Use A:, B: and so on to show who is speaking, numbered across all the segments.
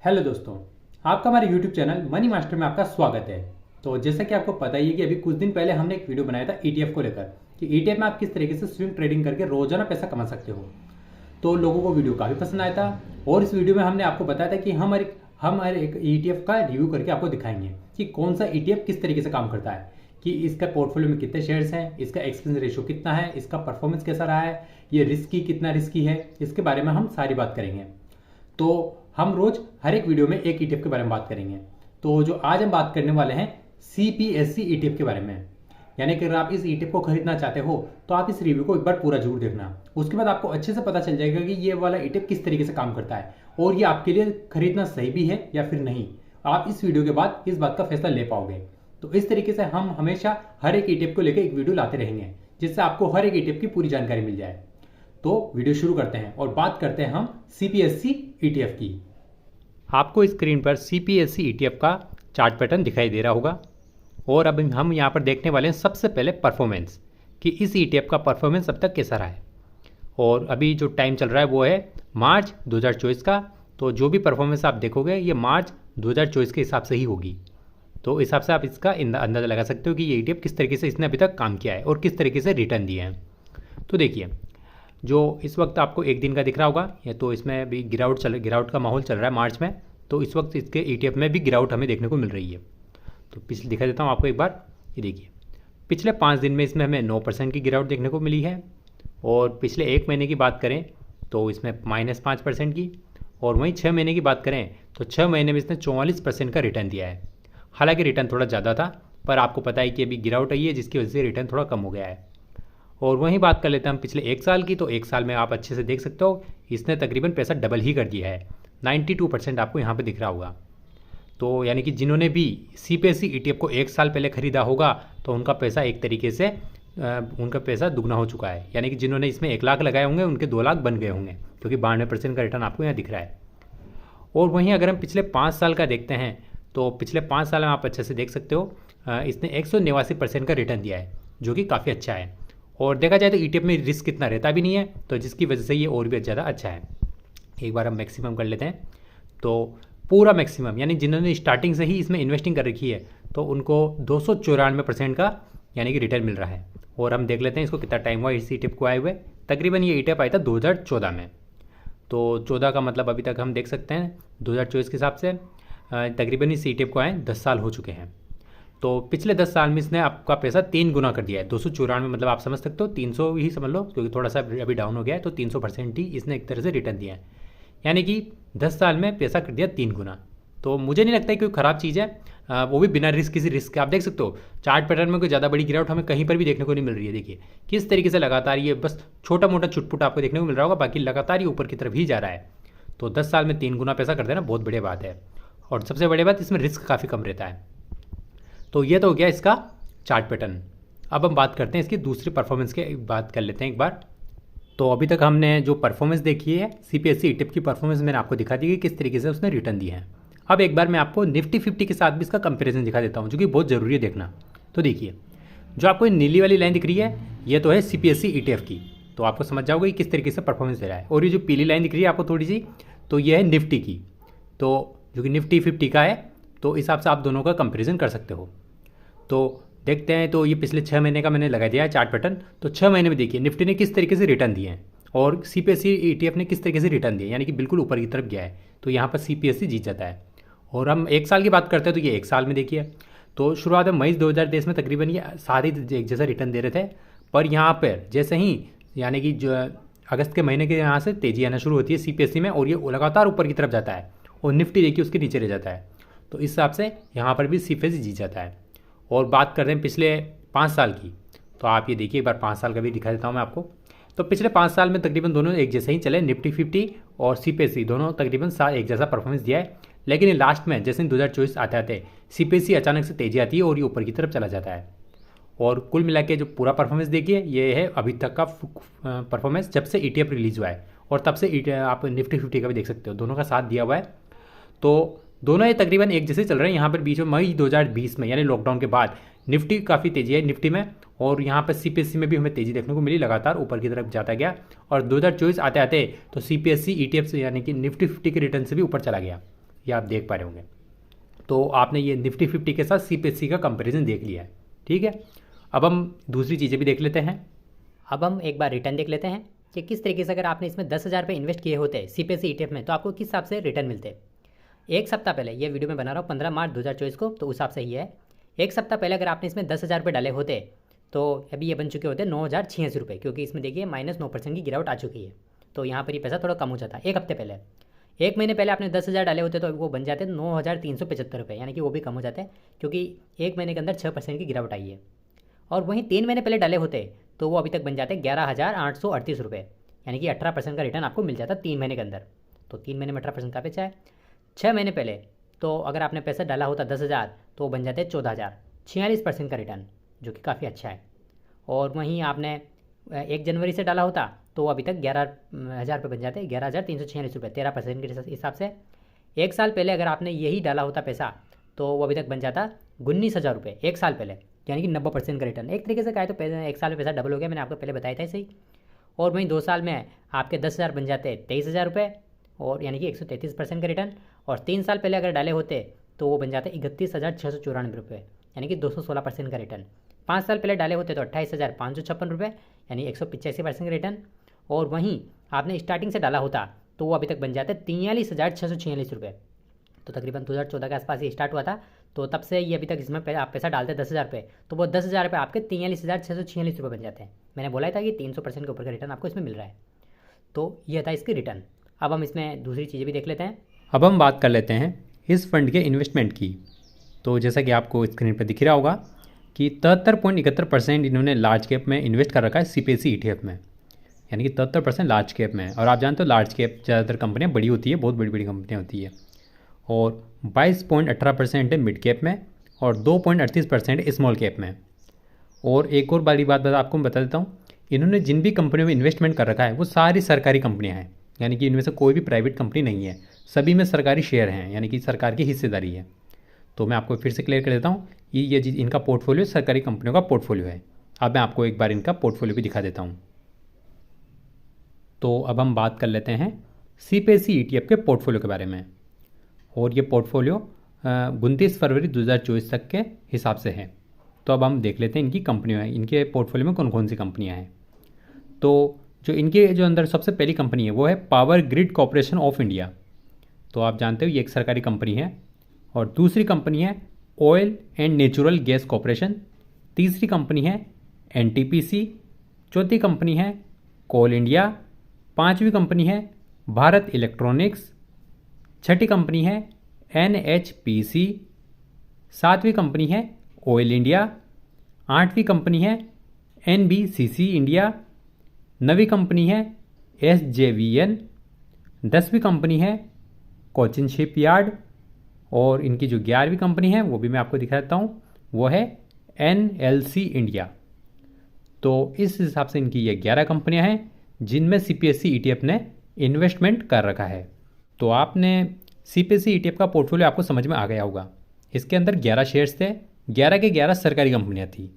A: Hello दोस्तों, आपका हमारे YouTube चैनल मनी मास्टर में आपका स्वागत है। तो जैसा कि आपको पता ही है कि अभी कुछ दिन पहले हमने एक वीडियो बनाया था ETF को लेकर कि ETF में आप किस तरीके से स्विंग ट्रेडिंग करके रोजाना पैसा कमा सकते हो। तो लोगों को वीडियो काफ़ी पसंद आया था और इस वीडियो में हमने आपको बताया था कि हम हर एक ETF का रिव्यू करके आपको दिखाएंगे कि कौन सा ETF किस तरीके से काम करता है, कि इसका पोर्टफोलियो में कितने शेयर्स हैं, इसका एक्सपेंस रेशियो कितना है, इसका परफॉर्मेंस कैसा रहा है, ये कितना रिस्की है, इसके बारे में हम सारी बात करेंगे। तो हम रोज हर एक वीडियो में एक ETF के बारे में बात करेंगे। तो जो आज हम बात करने वाले हैं CPSE ETF के बारे में, यानी कि अगर आप इस ETF को खरीदना चाहते हो तो आप इस रिव्यू को एक बार पूरा जरूर देखना। उसके बाद आपको अच्छे से पता चल जाएगा कि ये वाला ETF किस तरीके से काम करता है और ये आपके लिए खरीदना सही भी है या फिर नहीं। आप इस वीडियो के बाद इस बात का फैसला ले पाओगे। तो इस तरीके से हम हमेशा हर एक ETF को लेकर एक वीडियो लाते रहेंगे जिससे आपको हर एक ETF की पूरी जानकारी मिल जाए। तो वीडियो शुरू करते हैं और बात करते हैं हम CPSE ETF की। आपको स्क्रीन पर CPSE ETF का चार्ट पैटर्न दिखाई दे रहा होगा और अब हम यहाँ पर देखने वाले हैं सबसे पहले परफॉर्मेंस, कि इस ETF का परफॉर्मेंस अब तक कैसा रहा है। और अभी जो टाइम चल रहा है वो है मार्च 2024 का। तो जो भी परफॉर्मेंस आप देखोगे ये मार्च 2024 के हिसाब से ही होगी। तो इस हिसाब से आप इसका अंदाज़ा लगा सकते हो कि ये ETF किस तरीके से इसने अभी तक काम किया है और किस तरीके से रिटर्न दिए हैं। तो देखिए, जो इस वक्त आपको एक दिन का दिख रहा होगा, या तो इसमें भी गिरावट का माहौल चल रहा है मार्च में। तो इस वक्त इसके ETF में भी गिरावट हमें देखने को मिल रही है। तो पिछले दिखा देता हूँ आपको एक बार। ये देखिए, पिछले 5 दिन में इसमें हमें 9% की गिरावट देखने को मिली है और पिछले एक महीने की बात करें तो इसमें -5% की, और वहीं 6 महीने की बात करें तो 6 महीने में इसने 44% का रिटर्न दिया है। हालांकि रिटर्न थोड़ा ज़्यादा था, पर आपको पता है कि अभी गिरावट आई है जिसकी वजह से रिटर्न थोड़ा कम हो गया है। और वहीं बात कर लेते हैं हम पिछले एक साल की। तो एक साल में आप अच्छे से देख सकते हो इसने तकरीबन पैसा डबल ही कर दिया है। 92% आपको यहाँ पे दिख रहा होगा। तो यानी कि जिन्होंने भी CPSE ETF को एक साल पहले ख़रीदा होगा तो उनका पैसा एक तरीके से उनका पैसा दुगना हो चुका है। यानी कि जिन्होंने इसमें 1 लाख लगाए होंगे उनके 2 लाख बन गए होंगे, क्योंकि 92% का रिटर्न आपको यहाँ दिख रहा है। और वहीं अगर हम पिछले 5 साल का देखते हैं तो पिछले 5 साल में आप अच्छे से देख सकते हो इसने 189% का रिटर्न दिया है, जो कि काफ़ी अच्छा है। और देखा जाए तो ETF में रिस्क कितना रहता भी नहीं है, तो जिसकी वजह से ये और भी ज़्यादा अच्छा है। एक बार हम मैक्सिमम कर लेते हैं। तो पूरा मैक्सिमम यानी जिन्होंने स्टार्टिंग से ही इसमें इन्वेस्टिंग कर रखी है तो उनको 294% का यानी कि रिटर्न मिल रहा है। और हम देख लेते हैं इसको कितना टाइम हुआ इस ETF को आए हुए। तकरीबन ये ETF आया था 2014 में। तो 14 का मतलब अभी तक हम देख सकते हैं 2024 के हिसाब से तकरीबन इस ETF को आए 10 साल हो चुके हैं। तो पिछले 10 साल में इसने आपका पैसा 3 गुना कर दिया है। 294 मतलब आप समझ सकते हो 300 ही समझ लो, क्योंकि थोड़ा सा अभी डाउन हो गया है। तो 300% ही इसने एक तरह से रिटर्न दिया है, यानी कि 10 साल में पैसा कर दिया 3 गुना। तो मुझे नहीं लगता है कोई ख़राब चीज़ है, वो भी बिना किसी रिस्क के। आप देख सकते हो चार्ट पैटर्न में कोई ज़्यादा बड़ी गिरावट हमें कहीं पर भी देखने को नहीं मिल रही है। देखिए किस तरीके से लगातार ये बस छोटा मोटा चुटपुट आपको देखने को मिल रहा होगा, बाकी लगातार ये ऊपर की तरफ ही जा रहा है। तो 10 साल में 3 गुना पैसा कर देना बहुत बड़ी बात है। और सबसे बड़ी बात, इसमें रिस्क काफ़ी कम रहता है। तो ये तो हो गया इसका चार्ट पैटर्न। अब हम बात करते हैं इसकी दूसरी परफॉर्मेंस की, बात कर लेते हैं एक बार। तो अभी तक हमने जो परफॉर्मेंस देखी है CPSE ETF की परफॉर्मेंस मैंने आपको दिखा दी कि किस तरीके से उसने रिटर्न दिए हैं। अब एक बार मैं आपको निफ्टी 50 के साथ भी इसका कंपैरिजन दिखा देता हूँ, जो कि बहुत ज़रूरी है देखना। तो देखिए, जो आपको नीली वाली लाइन दिख रही है ये तो है CPSE ETF की, तो आपको समझ जाओगे कि किस तरीके से परफॉर्मेंस दे रहा है। और ये जो पीली लाइन दिख रही है आपको थोड़ी सी, तो ये है निफ्टी की, तो जो कि निफ्टी 50 का है। तो इस हिसाब से आप दोनों का कंपेरिजन कर सकते हो। तो देखते हैं, तो ये पिछले 6 महीने का मैंने लगा दिया है चार्ट पैटर्न। तो 6 महीने में देखिए निफ्टी ने किस तरीके से रिटर्न दिए हैं और CPSE ETF ने किस तरीके से रिटर्न दिए, यानी कि बिल्कुल ऊपर की तरफ गया है। तो यहाँ पर CPSE जीत जाता है। और हम एक साल की बात करते हैं तो ये एक साल में देखिए, तो शुरुआत में मई 2023 में तकरीबन ये सारे एक जैसा रिटर्न दे रहे थे। पर यहाँ पर जैसे ही यानी कि जो अगस्त के महीने के यहाँ से तेज़ी आना शुरू होती है CPSE में, और ये लगातार ऊपर की तरफ जाता है और निफ्टी देखिए उसके नीचे रह जाता है। तो इस हिसाब से यहाँ पर भी CPSE जीत जाता है। और बात करते हैं पिछले 5 साल की, तो आप ये देखिए एक बार 5 साल का भी दिखा देता हूँ मैं आपको। तो पिछले 5 साल में तकरीबन दोनों एक जैसे ही चले, निफ्टी 50 और CPSE दोनों तकरीबन एक जैसा परफॉर्मेंस दिया है। लेकिन ये लास्ट में जैसे 2024 आते आते CPSE अचानक से तेज़ी आती है और ये ऊपर की तरफ चला जाता है। और कुल मिला के जो पूरा परफॉर्मेंस देखिए ये है अभी तक का परफॉर्मेंस जब से ETF रिलीज़ हुआ है, और तब से आप निफ्टी 50 का भी देख सकते हो, दोनों का साथ दिया हुआ है। तो दोनों ये तकरीबन एक जैसे चल रहे हैं। यहाँ पर बीच में मई 2020 में यानी लॉकडाउन के बाद निफ्टी काफ़ी तेज़ी है निफ्टी में, और यहाँ पर CPSE में भी हमें तेज़ी देखने को मिली, लगातार ऊपर की तरफ जाता गया। और 2024 आते आते तो CPSE ETF से यानी कि निफ्टी 50 के रिटर्न से भी ऊपर चला गया। ये आप देख पा रहे होंगे। तो आपने ये निफ्टी 50 के साथ CPSE का कंपैरिजन देख लिया है, ठीक है। अब हम दूसरी चीज़ें भी देख लेते हैं।
B: अब हम एक बार रिटर्न देख लेते हैं कि किस तरीके से अगर आपने इसमें 10,000 रुपये इन्वेस्ट किए होते CPSE ETF में तो आपको किस हिसाब से रिटर्न मिलते। एक सप्ताह पहले, ये वीडियो मैं बना रहा हूँ 15 मार्च 2024 को, तो उस हिसाब से ही है। एक सप्ताह पहले अगर आपने इसमें 10,000 रुपये डाले होते तो अभी ये बन चुके होते 9,086 रुपये, क्योंकि इसमें देखिए -9% की गिरावट आ चुकी है। तो यहाँ पर ये पैसा थोड़ा कम हो जाता। एक हफ्ते पहले, एक महीने पहले आपने 10,000 डाले होते तो वो बन जाते 9,375 रुपये, यानी कि वो भी कम हो जाते हैं, क्योंकि एक महीने के अंदर 6% की गिरावट आई है। और वहीं 3 महीने पहले डाले होते तो वो अभी तक बन जाते 11,838 रुपये, यानी कि 18% का रिटर्न आपको मिल जाता 3 महीने के अंदर। तो 3 महीने में 18% का पैसा है। 6 महीने पहले तो अगर आपने पैसा डाला होता 10,000 तो वो बन जाते 14,000, 46% का रिटर्न, जो कि काफ़ी अच्छा है। और वहीं आपने 1 जनवरी से डाला होता तो वो अभी तक 11,000 रुपये बन जाते, 11,346 रुपये, 13% के हिसाब से। एक साल पहले अगर आपने यही डाला होता पैसा तो वो अभी तक बन जाता 19,000 रुपये, एक साल पहले, यानी कि 90% का रिटर्न। एक तरीके से कहा तो एक साल में पैसा डबल हो गया, मैंने आपको पहले बताया था ऐसे ही। और वहीं 2 साल में आपके 10,000 बन जाते 23,000 रुपये, और यानी कि 133% का रिटर्न। और 3 साल पहले अगर डाले होते तो वो बन जाते 31,694 रुपये, यानी कि 216% का रिटर्न। 5 साल पहले डाले होते तो 28,556 रुपये, यानी 185% का रिटर्न। और वहीं आपने स्टार्टिंग से डाला होता तो वो अभी तक बन जाते 43,646 रुपये। तो तकरीबन 2014 के आसपास ये स्टार्ट हुआ था, तो तब से ये अभी तक इसमें आप पैसा डालते 10,000 रुपये, तो वो 10,000 रुपये आपके 43,646 रुपये बन जाते हैं। मैंने बोला था कि 300% के ऊपर का रिटर्न आपको इसमें मिल रहा है। तो ये था इसकी रिटर्न। अब हम इसमें दूसरी चीज़ें भी देख लेते हैं।
A: अब हम बात कर लेते हैं इस फंड के इन्वेस्टमेंट की। तो जैसा कि आपको स्क्रीन पर दिख रहा होगा कि 73.71% इन्होंने लार्ज कैप में इन्वेस्ट कर रखा है CPSE ETF में, यानी कि 73% लार्ज कैप में। और आप जानते हो लार्ज कैप ज़्यादातर कंपनियाँ बड़ी होती है, बहुत बड़ी बड़ी कंपनियाँ होती है। और 22.18% है मिड कैप में, और 2.38% स्मॉल कैप में। और एक और बड़ी बात आपको मैं बता देता हूँ, इन्होंने जिन भी कंपनियों में इन्वेस्टमेंट कर रखा है वो सारी सरकारी कंपनियाँ हैं, यानी कि इनमें से कोई भी प्राइवेट कंपनी नहीं है, सभी में सरकारी शेयर हैं, यानी कि सरकार की हिस्सेदारी है। तो मैं आपको फिर से क्लियर कर देता हूँ, ये इनका पोर्टफोलियो सरकारी कंपनियों का पोर्टफोलियो है। अब मैं आपको एक बार इनका पोर्टफोलियो भी दिखा देता हूँ। तो अब हम बात कर लेते हैं CPSE ETF के पोर्टफोलियो के बारे में। और ये पोर्टफोलियो 29 फरवरी 2024 तक के हिसाब से है। तो अब हम देख लेते हैं इनकी कंपनियाँ हैं, इनके पोर्टफोलियो में कौन कौन सी कंपनियाँ हैं। तो जो अंदर सबसे पहली कंपनी है वो है power grid corporation of India. तो आप जानते हो ये एक सरकारी कंपनी है। और दूसरी कंपनी है oil and natural gas corporation. तीसरी कंपनी है NTPC। चौथी कंपनी है कोल इंडिया। पांचवी कंपनी है भारत इलेक्ट्रॉनिक्स। छठी कंपनी है NHPC। सातवीं कंपनी है ऑयल इंडिया। आठवीं कंपनी है NBCC इंडिया। नवीं कंपनी है SJVN। 10वीं कंपनी है कोचिन शिपयार्ड। और इनकी जो 11वीं कंपनी है वो भी मैं आपको दिखा देता हूँ, वो है NLC इंडिया। तो इस हिसाब से इनकी ये 11 कंपनियां हैं जिनमें CPSE ETF ने इन्वेस्टमेंट कर रखा है। तो आपने CPSE ETF का पोर्टफोलियो आपको समझ में आ गया होगा। इसके अंदर 11 शेयर्स थे, 11 के 11 सरकारी कंपनियां थी।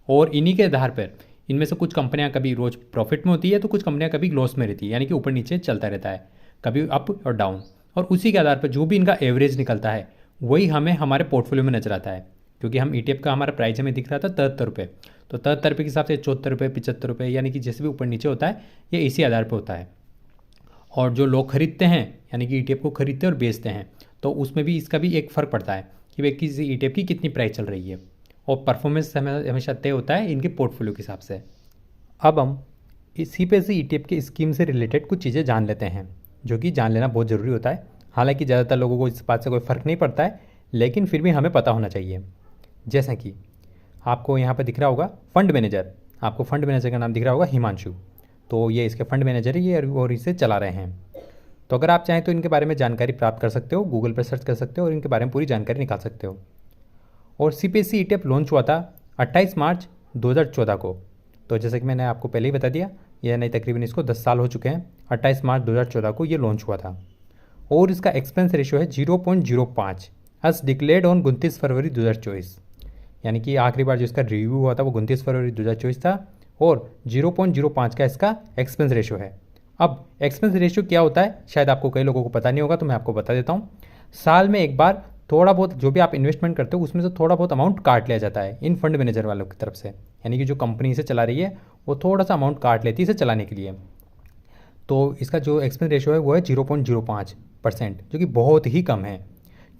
A: और इन्हीं के आधार पर इनमें से कुछ कंपनियां कभी रोज प्रॉफिट में होती है तो कुछ कंपनियां कभी लॉस में रहती है, यानी कि ऊपर नीचे चलता रहता है, कभी अप और डाउन। और उसी के आधार पर जो भी इनका एवरेज निकलता है वही हमें हमारे पोर्टफोलियो में नजर आता है। क्योंकि हम ETF का हमारा प्राइस हमें दिख रहा था 73 रुपये, तो 73 रुपये के हिसाब से 74 रुपये, 75 रुपये, यानी कि जैसे भी ऊपर नीचे होता है ये इसी आधार पर होता है। और जो लोग खरीदते हैं, यानी कि ETF को खरीदते और बेचते हैं, तो उसमें भी इसका भी एक फ़र्क पड़ता है कि भाई किसी ETF की कितनी प्राइस चल रही है। और परफॉर्मेंस हमेशा तय होता है इनके पोर्टफोलियो के हिसाब से। अब हम इस CPSE ETF की स्कीम से रिलेटेड कुछ चीज़ें जान लेते हैं, जो कि जान लेना बहुत ज़रूरी होता है। हालांकि ज़्यादातर लोगों को इस बात से कोई फ़र्क नहीं पड़ता है, लेकिन फिर भी हमें पता होना चाहिए। जैसा कि आपको यहाँ पर दिख रहा होगा फंड मैनेजर, आपको फंड मैनेजर का नाम दिख रहा होगा हिमांशु। तो ये इसके फंड मैनेजर है ये, और इसे चला रहे हैं। तो अगर आप चाहें तो इनके बारे में जानकारी प्राप्त कर सकते हो, गूगल पर सर्च कर सकते हो और इनके बारे में पूरी जानकारी निकाल सकते हो। और CPSE ETF लॉन्च हुआ था 28 मार्च 2014 को। तो जैसे कि मैंने आपको पहले ही बता दिया, यह नहीं तकरीबन इसको 10 साल हो चुके हैं। 28 मार्च 2014 को ये लॉन्च हुआ था। और इसका एक्सपेंस रेशियो है 0.05 एज डिक्लेयर्ड ऑन 29 फरवरी 2024, यानी कि आखिरी बार जो इसका रिव्यू हुआ था वो 29 फरवरी 2024 था। और 0.05 का इसका एक्सपेंस रेशियो है। अब एक्सपेंस रेशियो क्या होता है शायद आपको कई लोगों को पता नहीं होगा, तो मैं आपको बता देता हूँ। साल में एक बार थोड़ा बहुत जो भी आप इन्वेस्टमेंट करते हो उसमें से थोड़ा बहुत अमाउंट काट लिया जाता है इन फंड मैनेजर वालों की तरफ से, यानी कि जो कंपनी इसे चला रही है वो थोड़ा सा अमाउंट काट लेती है इसे चलाने के लिए। तो इसका जो एक्सपेंस रेशियो है वो है 0.05%, जो कि बहुत ही कम है।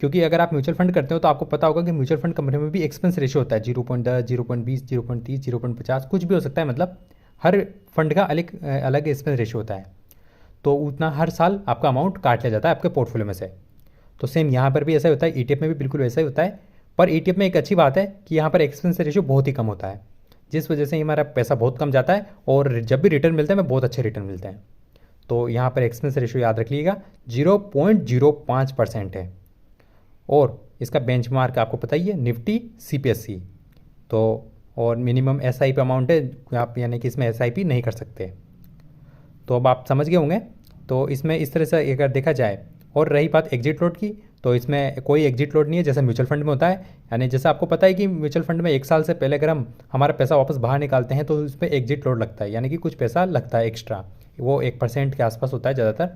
A: क्योंकि अगर आप म्यूचुअल फंड करते हो तो आपको पता होगा कि म्यूचुअल फंड कंपनी में भी एक्सपेंस रेशियो होता है 0.10, 0.20, 0.30, 0.50, कुछ भी हो सकता है। मतलब हर फंड का अलग अलग एक्सपेंस रेशियो होता है। तो उतना हर साल आपका अमाउंट काट लिया जाता है आपके पोर्टफोलियो में से। तो सेम यहाँ पर भी ऐसा ही होता है, ETF में भी बिल्कुल वैसा ही होता है। पर ETF में एक अच्छी बात है कि यहाँ पर एक्सपेंस रेशियो बहुत ही कम होता है, जिस वजह से हमारा पैसा बहुत कम जाता है और जब भी रिटर्न मिलता है हमें बहुत अच्छे रिटर्न मिलते हैं। तो यहाँ पर एक्सपेंस रेशियो याद रख लीजिएगा 0.05% है। और इसका बेंचमार्क आपको पता ही है निफ्टी CPSE। तो और मिनिमम SIP अमाउंट है आप, यानी कि इसमें SIP नहीं कर सकते। तो अब आप समझ गए होंगे। तो इसमें इस तरह से अगर देखा जाए, और रही बात एग्जिट लोड की, तो इसमें कोई एग्जिट लोड नहीं है जैसे म्यूचुअल फंड में होता है। यानी जैसे आपको पता है कि म्यूचुअल फंड में 1 साल से पहले अगर हम हमारा पैसा वापस बाहर निकालते हैं तो उस पर एग्जिट लोड लगता है, यानी कि कुछ पैसा लगता है एक्स्ट्रा, वो 1% के आसपास होता है ज़्यादातर,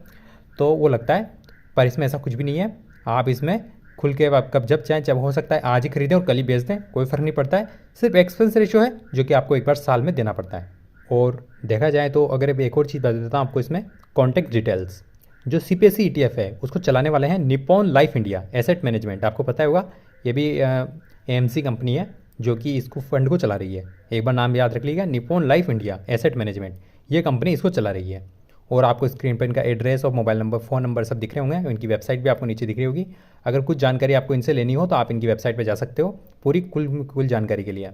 A: तो वो लगता है। पर इसमें ऐसा कुछ भी नहीं है, आप इसमें खुल के आप कब जब चाहें, जब हो सकता है आज ही खरीदें और कल ही बेच दें, कोई फ़र्क नहीं पड़ता है। सिर्फ एक्सपेंस रेशियो है जो कि आपको एक बार साल में देना पड़ता है। और देखा जाए तो अगर एक और चीज़ बता देता हूँ आपको इसमें, कॉन्टैक्ट डिटेल्स। जो CPSE ETF है उसको चलाने वाले हैं Nippon life India asset management, आपको पता होगा ये भी AMC कंपनी है जो कि इसको फंड को चला रही है। एक बार नाम याद रख लीजिएगा, Nippon life India asset management, ये कंपनी इसको चला रही है। और आपको स्क्रीन पर इनका एड्रेस और मोबाइल नंबर, फ़ोन नंबर सब दिख रहे होंगे। इनकी वेबसाइट भी आपको नीचे दिख रही होगी। अगर कुछ जानकारी आपको इनसे लेनी हो तो आप इनकी वेबसाइट पर जा सकते हो पूरी कुल जानकारी के लिए।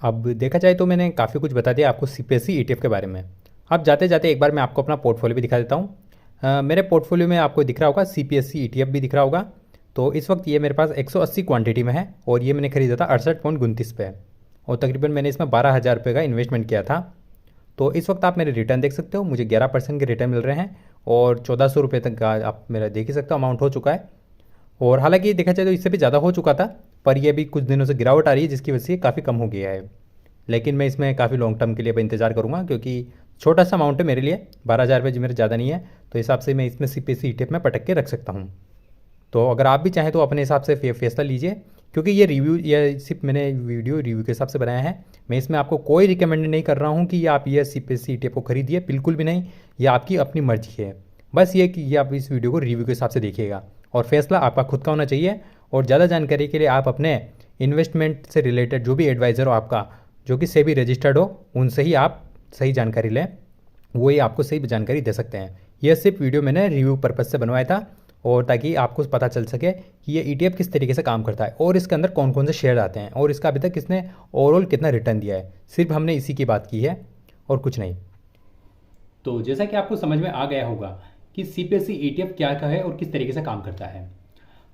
A: अब देखा जाए तो मैंने काफ़ी कुछ बता दिया आपको CPSE ETF के बारे में। अब जाते जाते एक बार मैं आपको अपना पोर्टफोलियो भी दिखा देता हूँ। मेरे पोर्टफोलियो में आपको दिख रहा होगा CPSE ETF भी दिख रहा होगा। तो इस वक्त ये मेरे पास 180 क्वांटिटी में है और ये मैंने खरीदा था 68.29 पे, और तकरीबन मैंने इसमें 12,000 रुपये का इन्वेस्टमेंट किया था। तो इस वक्त आप मेरे रिटर्न देख सकते हो, मुझे 11% के रिटर्न मिल रहे हैं और 1400 रुपये तक का आप मेरा देख ही सकते हो अमाउंट हो चुका है। और हालांकि देखा जाए तो इससे भी ज़्यादा हो चुका था, पर ये भी कुछ दिनों से गिरावट आ रही है जिसकी वजह से काफ़ी कम हो गया है। लेकिन मैं इसमें काफ़ी लॉन्ग टर्म के लिए इंतजार करूँगा, क्योंकि छोटा सा अमाउंट है मेरे लिए, 12,000 रुपये जो मेरे ज़्यादा नहीं है, तो हिसाब से मैं इसमें CPSE ETF में पटक के रख सकता हूँ। तो अगर आप भी चाहें तो अपने हिसाब से फैसला लीजिए, क्योंकि ये रिव्यू, ये सिर्फ मैंने वीडियो रिव्यू के हिसाब से बनाया है। मैं इसमें आपको कोई रिकमेंड नहीं कर रहा हूँ कि आप ये CPSE ETF को खरीदिए, बिल्कुल भी नहीं। ये आपकी अपनी मर्जी है, बस ये कि ये आप इस वीडियो को रिव्यू के हिसाब से देखिएगा और फैसला आपका खुद का होना चाहिए। और ज़्यादा जानकारी के लिए आप अपने इन्वेस्टमेंट से रिलेटेड जो भी एडवाइज़र हो आपका, जो कि सेबी रजिस्टर्ड हो, उनसे ही आप सही जानकारी लें, वही आपको सही जानकारी दे सकते हैं। यह सिर्फ वीडियो मैंने रिव्यू पर्पज़ से बनवाया था, और ताकि आपको पता चल सके कि ये ETF किस तरीके से काम करता है और इसके अंदर कौन कौन से शेयर आते हैं और इसका अभी तक किसने ओवरऑल कितना रिटर्न दिया है। सिर्फ हमने इसी की बात की है और कुछ नहीं।
C: तो जैसा कि आपको समझ में आ गया होगा कि CPSE ETF क्या है और किस तरीके से काम करता है।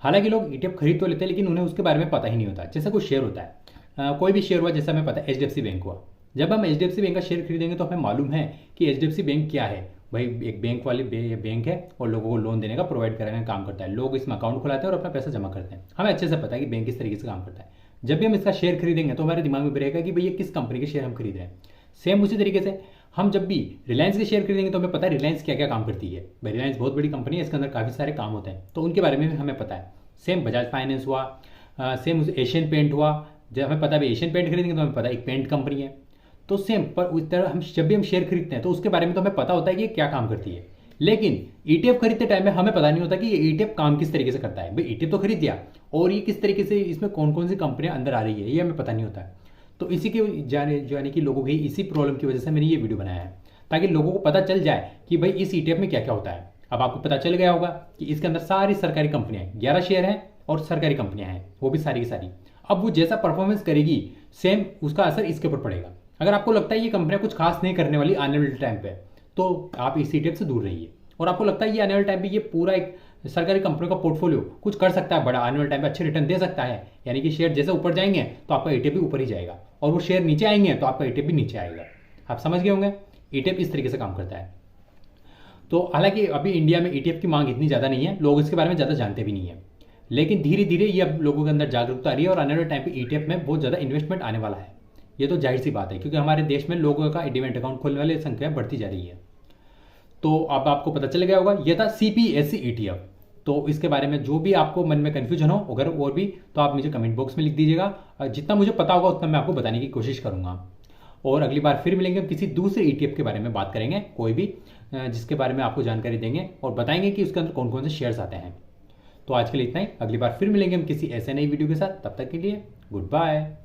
C: हालांकि लोग ETF खरीद तो लेते हैं लेकिन उन्हें उसके बारे में पता ही नहीं होता। जैसे कोई शेयर होता है, कोई भी शेयर हुआ, जैसा हमें पता है HDFC बैंक हुआ। जब हम HDFC बैंक का शेयर खरीदेंगे तो हमें मालूम है कि HDFC बैंक क्या है। भाई एक बैंक वाली बैंक है और लोगों को लोन देने का, प्रोवाइड कराने का काम करता है। लोग इसमें अकाउंट खुलाते हैं और अपना पैसा जमा करते हैं। हमें अच्छे से पता है कि बैंक किस तरीके से काम करता है। जब भी हम इसका शेयर खरीदेंगे तो हमारे दिमाग में भी रहेगा कि भाई ये किस कंपनी के शेयर हम खरीद रहे हैं। सेम उसी तरीके से हम जब भी रिलायंस के शेयर खरीदेंगे तो हमें पता है रिलायंस क्या क्या काम करती है। भाई रिलायंस बहुत बड़ी कंपनी है, इसके अंदर काफ़ी सारे काम होते हैं, तो उनके बारे में भी हमें पता है। सेम बजाज फाइनेंस हुआ, सेम एशियन पेंट हुआ। जब हमें पता है एशियन पेंट खरीदेंगे तो हमें पता है एक पेंट कंपनी है। तो सेम पर उस तरह हम जब भी हम शेयर खरीदते हैं तो उसके बारे में तो हमें पता होता है कि ये क्या काम करती है। लेकिन ETF खरीदते टाइम में हमें पता नहीं होता कि ये ETF काम किस तरीके से करता है। भाई ETF तो खरीद दिया और ये किस तरीके से, इसमें कौन कौन सी कंपनियां अंदर आ रही है, ये हमें पता नहीं होता है। तो इसी के यानी कि लोगों की इसी प्रॉब्लम की वजह से मैंने ये वीडियो बनाया है, ताकि लोगों को पता चल जाए कि भाई इस ETF में क्या क्या होता है। अब आपको पता चल गया होगा कि इसके अंदर सारी सरकारी कंपनियां हैं, 11 शेयर हैं और सरकारी कंपनियां हैं, वो भी सारी की सारी। अब वो जैसा परफॉर्मेंस करेगी सेम उसका असर इसके ऊपर पड़ेगा। अगर आपको लगता है ये कंपनियां कुछ खास नहीं करने वाली आने वाले टाइम पे, तो आप इस ETF से दूर रहिए। और आपको लगता है ये आने वाले टाइम पे ये पूरा एक सरकारी कंपनियों का पोर्टफोलियो कुछ कर सकता है, बड़ा आने वाले टाइम पे अच्छे रिटर्न दे सकता है, यानी कि शेयर जैसे ऊपर जाएंगे तो आपका ETF भी ऊपर ही जाएगा, और वो शेयर नीचे आएंगे तो आपका ETF भी नीचे आएगा। आप समझ गए होंगे ETF इस तरीके से काम करता है। तो हालांकि अभी इंडिया में ETF की मांग इतनी ज़्यादा नहीं है, लोग इसके बारे में ज़्यादा जानते भी नहीं है, लेकिन धीरे धीरे ये अब लोगों के अंदर जागरूकता आ रही है और आने वाले टाइम पे ETF में बहुत ज़्यादा इन्वेस्टमेंट आने वाला है। ये तो जाहिर सी बात है, क्योंकि हमारे देश में लोगों का डीमैट अकाउंट खोलने वाली संख्या बढ़ती जा रही है। तो अब आपको पता चल गया होगा, ये था CPSE ETF। तो इसके बारे में जो भी आपको मन में कन्फ्यूजन हो अगर और भी, तो आप मुझे कमेंट बॉक्स में लिख दीजिएगा। जितना मुझे पता होगा उतना मैं आपको बताने की कोशिश करूँगा। और अगली बार फिर मिलेंगे, हम किसी दूसरे ETF के बारे में बात करेंगे, कोई भी जिसके बारे में आपको जानकारी देंगे और बताएंगे कि उसके अंदर कौन कौन से शेयर्स आते हैं। तो आज के लिए इतना ही, अगली बार फिर मिलेंगे हम किसी ऐसे नई वीडियो के साथ। तब तक के लिए गुड बाय।